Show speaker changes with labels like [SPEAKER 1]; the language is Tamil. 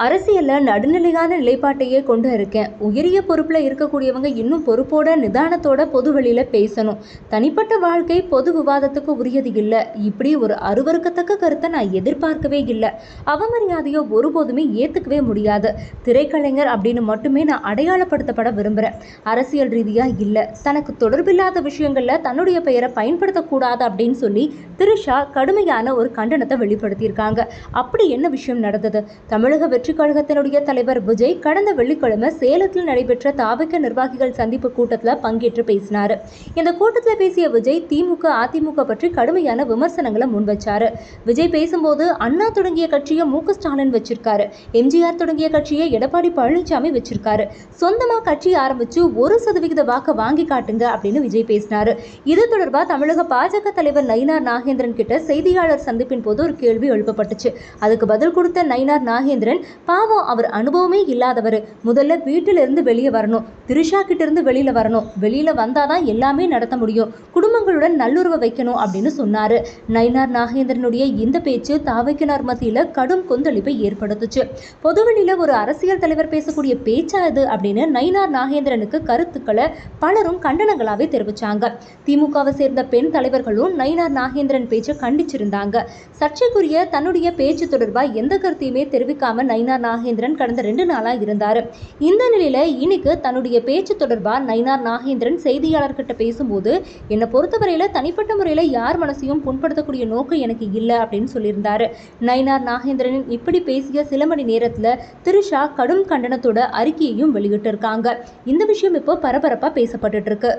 [SPEAKER 1] அரசியல்ல நடுநிலையான நிலைப்பாட்டையே கொண்டு இருக்கேன். உயரிய பொறுப்புல இருக்கக்கூடியவங்க இன்னும் பொறுப்போட நிதானத்தோட பொது வெளியில பேசணும். தனிப்பட்ட வாழ்க்கை பொது விவாதத்துக்கு உரியது இல்ல. இப்படி ஒரு அருவருக்கத்தக்க கருத்தை நான் எதிர்பார்க்கவே இல்லை. அவமரியாதையோ ஒருபோதுமே ஏத்துக்கவே முடியாது. திரைக்கலைஞர் அப்படின்னு மட்டுமே நான் அடையாளப்படுத்தப்பட விரும்புறேன். அரசியல் ரீதியா இல்ல. தனக்கு தொடர்பில்லாத விஷயங்கள்ல தன்னுடைய பெயரை பயன்படுத்தக்கூடாது அப்படின்னு சொல்லி திரிஷா கடுமையான ஒரு கண்டனத்தை வெளிப்படுத்தியிருக்காங்க. அப்படி என்ன விஷயம் நடந்தது? தமிழக வெற்றி கழகத்தினுடைய தலைவர் விஜய் கடந்த வெள்ளிக்கிழமை சேலத்தில் நடைபெற்ற தாவக நிர்வாகிகள் சந்திப்பு கூட்டத்தில் பங்கேற்று பேசினாரு. இந்த கூட்டத்தில் பேசிய விஜய் திமுக அதிமுக பற்றி கடுமையான விமர்சனங்களை முன்வச்சாரு. விஜய் பேசும்போது அண்ணா தொடங்கிய கட்சியை மு.க.ஸ்டாலின் வச்சிருக்காரு, எம்ஜிஆர் தொடங்கிய கட்சியை எடப்பாடி பழனிசாமி வச்சிருக்காரு, சொந்தமா கட்சி ஆரம்பிச்சு 1% வாக்கு வாங்கி காட்டுங்க அப்படின்னு விஜய் பேசினாரு. இது தொடர்பா தமிழக பாஜக தலைவர் நயினார் நாகேந்திரன் கிட்ட செய்தியாளர் சந்திப்பின் போது ஒரு கேள்வி எழுப்பப்பட்டுச்சு. அதுக்கு பதில் கொடுத்த நயினார் நாகேந்திரன், பாவம் அவர் அனுபவமே இல்லாதவர், முதல்ல வீட்டிலிருந்து வெளியே வரணும், திரிஷா கிட்ட இருந்து வெளியில வரணும், வெளியில வந்தாதான் எல்லாமே நடத்த முடியும், குடும்பங்களுடன் நல்லுறவை வைக்கணும் அப்படின்னு சொன்னாரு. நயினார் நாகேந்திரனுடைய இந்த பேச்சு தாவைக்கினார் மத்தியில கடும் கொந்தளிப்பை ஏற்படுத்துச்சு. பொதுவெளியில ஒரு அரசியல் தலைவர் பேசக்கூடிய பேச்சா இது அப்படின்னு நயினார் நாகேந்திரனுக்கு கருத்துக்களை பலரும் கண்டனங்களாவே தெரிவிச்சாங்க. திமுகவை சேர்ந்த பெண் தலைவர்களும் நயினார் நாகேந்திரன் பேச்சை கண்டிச்சிருந்தாங்க. சர்ச்சைக்குரிய தன்னுடைய பேச்சு தொடர்பாக எந்த கருத்தையுமே தெரிவிக்காம நயினார் நாகேந்திரன் கடந்த 2 நாளா இருந்தாரு. இந்த நிலையில இன்னைக்கு தன்னுடைய பேச்சு தொடர்பாக நயினார் நாகேந்திரன் செய்தியாளர்கிட்ட பேசும்போது, என்னை பொறுத்தவரையில தனிப்பட்ட முறையில யார் மனசையும் புண்படுத்தக்கூடிய நோக்கம் எனக்கு இல்லை அப்படின்னு சொல்லியிருந்தாரு. நயினார் நாகேந்திரனின் இப்படி பேசிய சில மணி நேரத்துல திரிஷா கடும் கண்டனத்தோட அறிக்கையையும் வெளியிட்டு இருக்காங்க. இந்த விஷயம் இப்போ பரபரப்பா பேசப்பட்டு இருக்கு.